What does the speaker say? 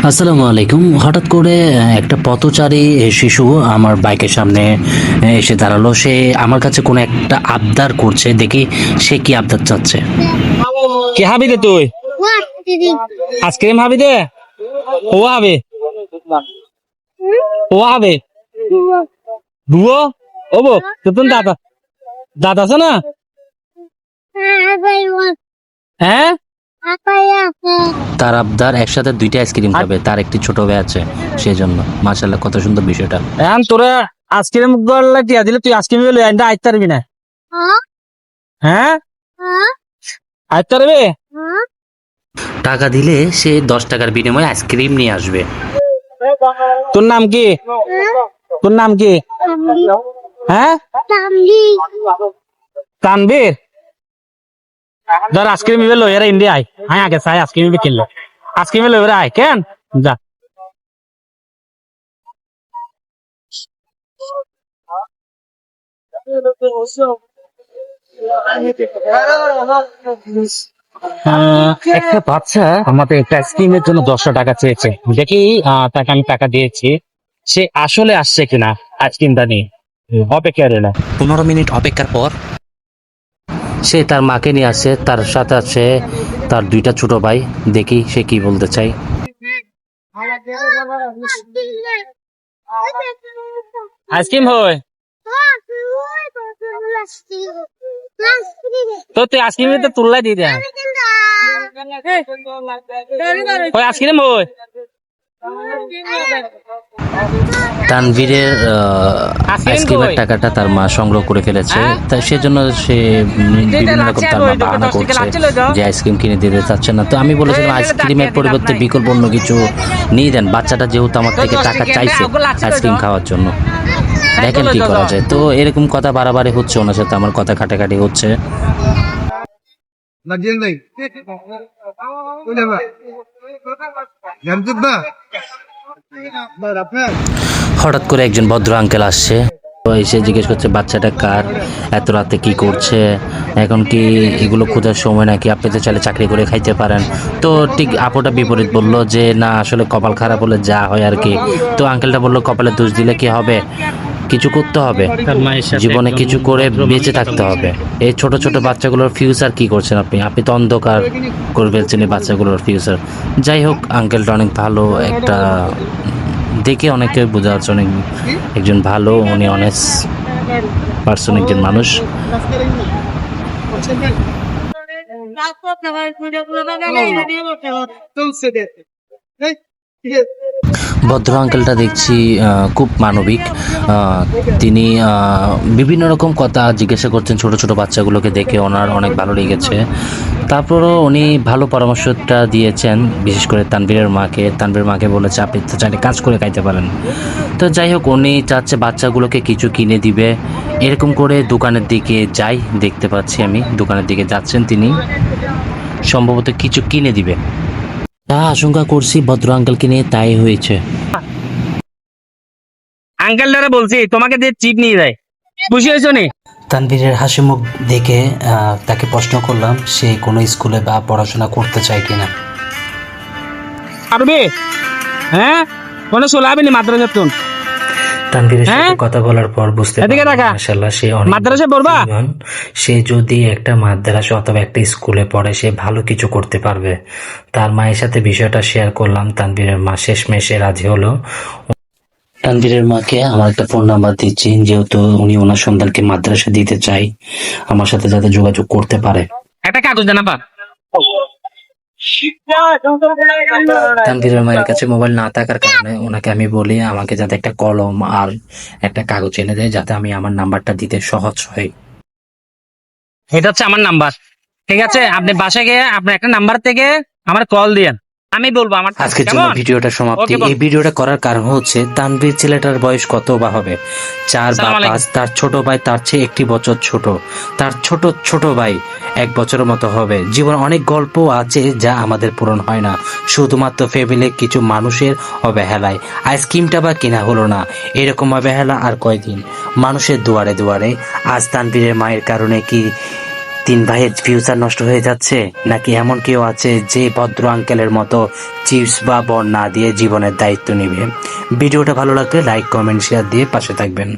আসসালামু আলাইকুম। হঠাৎ করে একটা পথচারী শিশু আমার বাইকের সামনে এসে দাঁড়ালো। সে আমার কাছে কোনো একটা আবদার করছে। দেখি সে কি আবদার চাচ্ছে। কি হাবি দে তুই? আইসক্রিম হাবি দে? ও হাবে? ও হাবে? বুয়ো? ও বো, তোর দাদা দাদা আছে না? হ্যাঁ? তার আবদার একসাথে দুইটা আইসক্রিম খাবে। তার একটি ছোট ভাই আছে, সেই জন্য। মাশাআল্লাহ, কত সুন্দর বিষয়টা। এখন তোরা আইসক্রিম গল্লা টিয়া দিলে তুই আইসক্রিম লই আইন্দা আইতে পারবি না। হ্যাঁ? আইতে পারবি? টাকা দিলে সে 10 টাকার বিনিময়ে আইসক্রিম নিয়ে আসবে। তোর নাম কি? তোর নাম কি? হ্যাঁ? তানবীর? ধর আইসক্রিম ইবে লই এরা ইন্ডিয়া আয়। হ্যাঁ আগে চাই আইসক্রিম ইবে কিনলো। আইসক্রিম লই এরা আয় কেন? যা। একটা বাচ্চা আমাদের একটা আইসক্রিমের জন্য 10 টাকা চেয়েছে। দেখি তাকে আমি টাকা দিয়েছি। সে আসলে আসছে কিনা আইসক্রিমটা নিয়ে অপেক্ষা রইলাম। 15 মিনিট অপেক্ষার পর সে তার মাকে নিয়ে আসে। তার সাথে আছে তার দুইটা ছোট ভাই। দেখি সে কি বলতে চায়। আইসক্রিম হয় তো তুই আইসক্রিম তো তুললাই দিয়ে দেয় আইসক্রিম হয় তানভীরের আইসক্রিমের টাকাটা তার মা সংগ্রহ করে ফেলেছে। তাই সেজন্য সে বিভিন্ন রকম তার মা বাহানা করছে যে আইসক্রিম কিনে দিতে চাচ্ছে না। তো আমি বলেছিলাম আইসক্রিমের পরিবর্তে বিকল্প অন্য কিছু নিয়ে দেন। বাচ্চাটা যেহেতু আমার থেকে টাকা চাইছে আইসক্রিম খাওয়ার জন্য, দেখেন কি করা যায়। তো এরকম কথা বাড়াবাড়ি হচ্ছে, ওনার সাথে আমার কথা কাটাকাটি হচ্ছে। হঠাৎ করে একজন ভদ্র আঙ্কেল আসছে। তো এসে জিজ্ঞেস করছে বাচ্চাটা কার, এত রাতে কি করছে, এখন কি এগুলো খোঁজার সময় নাকি, আপনি তো চাইলে চাকরি করে খাইতে পারেন। তো ঠিক আপুটা বিপরীত বলল যে না, আসলে কপাল খারাপ হলে যা হয় আর কি। তো আঙ্কেলটা বলল কপালে দোষ দিলে কি হবে, কিছু করতে হবে, জীবনে কিছু করে বেঁচে থাকতে হবে। এই ছোট ছোট বাচ্চাগুলোর ফিউচার কি করছেন আপনি? আপনি তো অন্ধকার করে ফেলছেন এই বাচ্চাগুলোর ফিউচার। যাই হোক, আঙ্কেলটা অনেক ভালো একটা, দেখে অনেকে বোঝা যাচ্ছে অনেক একজন ভালো, উনি অনেস্ট পার্সন, একজন মানুষ। ভদ্র আঙ্কেলটা দেখছি খুব মানবিক। তিনি বিভিন্ন রকম কথা জিজ্ঞাসা করছেন ছোট ছোট বাচ্চাগুলোকে দেখে ওনার অনেক ভালো লেগেছে। তারপরও উনি ভালো পরামর্শটা দিয়েছেন, বিশেষ করে তানভীরের মাকে। তানভীরের মাকে বলেছে আপনি তো চাইলে কাজ করে খাইতে পারেন। তো যাই হোক, উনি চাচ্ছে বাচ্চাগুলোকে কিছু কিনে দিবে। এরকম করে দোকানের দিকে যাই, দেখতে পাচ্ছি আমি দোকানের দিকে যাচ্ছেন তিনি, সম্ভবত কিছু কিনে দিবে। তা আশঙ্কা করছি ভদ্র আঙ্কেলকে নিয়ে তাই হয়েছে। আঙ্কেল দ্বারা বলছি তোমাকে দিয়ে চিপ নিয়ে যায়, খুশি হয়েছো নি? তানভীরের হাসি মুখ দেখে তাকে প্রশ্ন করলাম সে কোনো স্কুলে বা পড়াশোনা করতে চায় কিনা। পারবে? হ্যাঁ, কোনো সোলাবি নি মাদ্রাসা তুন। তানভীরের সাথে কথা বলার পর বুঝতে পারলাম মাশাআল্লাহ সে অনেক মাদ্রাসা পড়বা। সে যদি একটা মাদ্রাসা অথবা একটা স্কুলে পড়ে সে ভালো কিছু করতে পারবে। তার মায়ের সাথে বিষয়টা শেয়ার করলাম। তানভীরের মা শেষমেশে রাজি হলো। তানভীরের মাকে আমার একটা ফোন নাম্বার দিচ্ছি, যেহেতু উনি ওনার সন্তানকে মাদ্রাসা দিতে চাই, আমার সাথে যাতে যোগাযোগ করতে পারে। একটা কাগজ জানাবা। তানভীরের মায়ের কাছে মোবাইল না থাকার কারণে ওনাকে আমি বলি আমাকে যাতে একটা কলম আর একটা কাগজ এনে দেয়, যাতে আমি আমার নাম্বারটা দিতে সহজ হয়। এটা হচ্ছে আমার নাম্বার, ঠিক আছে? আপনি বাসায় গিয়ে আপনার একটা নাম্বার থেকে আমার কল দিয়েন, আমি বলবো আমার। আজকের জন্য ভিডিওটা সমাপ্তি। এই ভিডিওটা করার কারণ হচ্ছে তানভীর ছেলেটার বয়স কত বা হবে, 4 বা 5। তার ছোট ভাই তার চেয়ে 1 বছর ছোট। তার ছোট ছোট ভাই 1 বছরের মতো হবে। জীবনে অনেক গল্প আছে যা আমাদের পূরণ হয় না, শুধুমাত্র ফ্যামিলির কিছু মানুষের অবহেলায়। আইসক্রিমটা বা কেনা হলো না, এরকম অবহেলা আর কয়দিন? মানুষের দুয়ারে দুয়ারে। আজ তানভীরের মায়ের কারণে কি তিন ভাইয়ের ফিউচার নষ্ট হয়ে যাচ্ছে, নাকি এমন কেউ আছে যে ভদ্র আঙ্কেলের মতো চিপস বা বর না দিয়ে জীবনের দায়িত্ব নিবে? ভিডিওটা ভালো লাগলে লাইক কমেন্ট শেয়ার দিয়ে পাশে থাকবেন।